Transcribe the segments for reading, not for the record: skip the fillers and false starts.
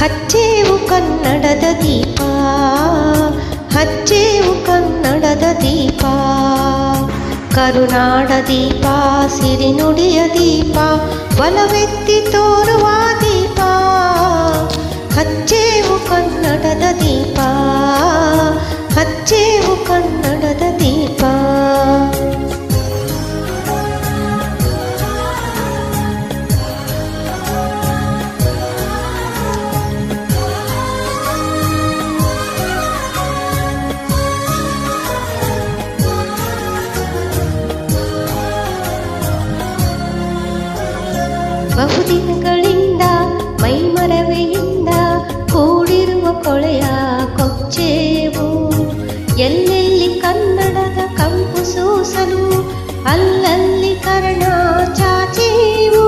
ಹಚ್ಚೇವು ಕನ್ನಡದ ದೀಪ, ಹಚ್ಚೇವು ಕನ್ನಡದ ದೀಪ, ಕರುನಾಡ ದೀಪ, ಸಿರಿನುಡಿಯ ದೀಪ, ಬಲವೆತ್ತಿ ತೋರುವ ದೀಪ. ಹಚ್ಚೇವು ಕನ್ನಡದ ದೀಪ, ಹಚ್ಚೇವು ಕನ್ನಡದ ದೀಪ. ಬಹುದಿನಗಳಿಂದ ಮೈಮರವೆಯಿಂದ ಕೂಡಿರುವ ಕೊಳೆಯ ಕೊಚ್ಚೇವು, ಎಲ್ಲೆಲ್ಲಿ ಕನ್ನಡದ ಕಂಪು ಸೂಸಲು ಅಲ್ಲಲ್ಲಿ ಕರ್ಣ ಚಾಚೇವು.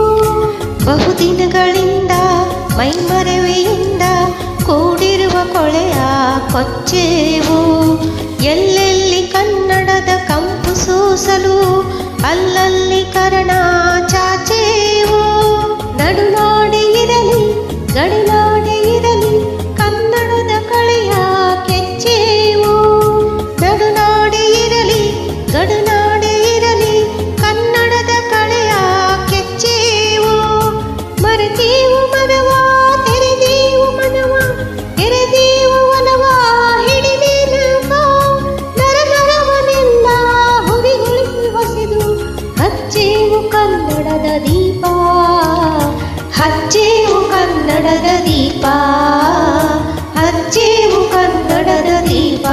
ಬಹುದಿನಗಳಿಂದ ಮೈಮರವೆಯಿಂದ ಕೂಡಿರುವ ಕೊಳೆಯ ಕೊಚ್ಚೇವು, ಎಲ್ಲೆಲ್ಲಿ ಕನ್ನಡದ ಕಂಪು ಸೂಸಲು ಅಲ್ಲಲ್ಲಿ ಕರ್ಣ ಚಾಚೇವು. ನಡುನಾಡೆ ಇರಲಿ ಗಡಿನಾಡೆ ಇರಲಿ ಕನ್ನಡದ ಕಳೆಯ ಕೆಚ್ಚೇವು, ನಡುನಾಡೆ ಇರಲಿ ಗಡಿನಾಡೆ ಇರಲಿ ಕನ್ನಡದ ಕಳೆಯ ಕೆಚ್ಚೇವು. ಮರೆತೇವು ಮನವ ತೆರೆದೇವು ಮನವ, ಎರೆದೇವು ವನವ ಹಿಡಿದೇನವ, ನರನರವನೆಲ್ಲ ಹುರಿಗೊಳಿಸಿ ಹೊಸೆದು ಹಚ್ಚೇವು ಕನ್ನಡದ ದೀಪ, ಹಚ್ಚೇವು ಕನ್ನಡದ ದೀಪ, ಹಚ್ಚೇವು ಕನ್ನಡದ ದೀಪ.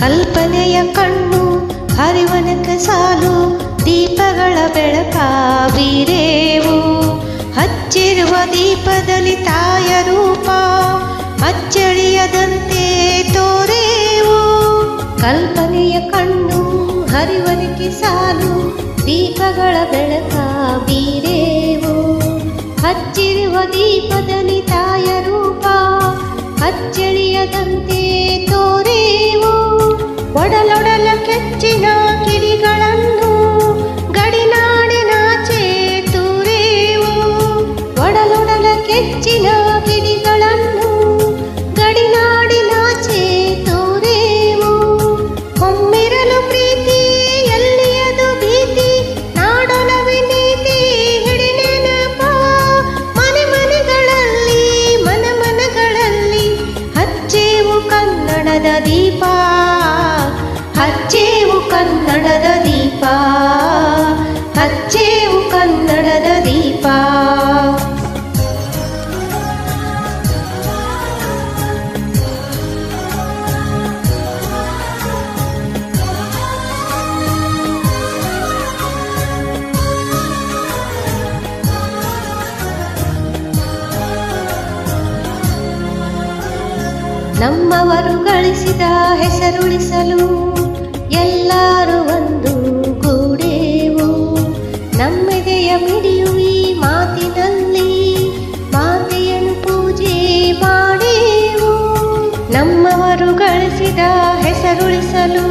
ಕಲ್ಪನೆಯ ಕಣ್ಣು ಹರಿವನಕ ಸಾಲು, ದೀಪಗಳ ಬೆಳಕ ಬೀರೇವು. ಹಚ್ಚಿರುವ ದೀಪದಲ್ಲಿ ತಾಯ ರೂಪ ಅಚ್ಚಳಿಯದಂತೆ ತೋರೇವು. ಕಲ್ಪನೆಯ ಕಣ್ಣು ಹರಿವನಿಕೆ ಸಾಲು, ದೀಪಗಳ ಬೆಳಕ ಬೀರೇವು. ಹಚ್ಚಿರುವ ದೀಪದಲ್ಲಿ ತಾಯ ರೂಪ ಅಚ್ಚಳಿಯದಂತೆ ತೋರೇವು. ಒಡಲೊಡಲ ಕೆಚ್ಚಿನ ಕಿಡಿಗಳನ್ನು ಗಡಿನಾಡಿನಾಚೆ ತೂರೇವು. ಒಡಲೊಡಲ ಕೆಚ್ಚಿನ ಕಿಡಿಗಳನ್ನು ಗಡಿನಾಡಿನಾಚೆ ತೂರೇವು. ಒಮ್ಮಿರಲು ಪ್ರೀತಿ ಎಲ್ಲಿಯದು ಭೀತಿ, ನಾಡೊಲವೆ ನೀತಿ ಹಿಡಿನೆನಪ. ಮನೆ ಮನೆಗಳಲ್ಲಿ ಮನ ಮನಗಳಲ್ಲಿ ಹಚ್ಚೇವು ಕನ್ನಡದ ದೀಪ, ಹಚ್ಚೇವು ಕನ್ನಡದ ದೀಪ, ಹಚ್ಚೇವು ಕನ್ನಡದ ದೀಪ. ನಮ್ಮವರು ಗಳಿಸಿದ ಹೆಸರುಳಿಸಲು ಎಲ್ಲರೂ ಒಂದು ಗೂಡೇವು. ನಮ್ಮೆದೆಯ ಮಿಡಿಯು ಈ ಮಾತಿನಲ್ಲಿ ಮಾತೆಯನ್ನು ಪೂಜೆ ಮಾಡೇವು. ನಮ್ಮವರು ಗಳಿಸಿದ ಹೆಸರುಳಿಸಲು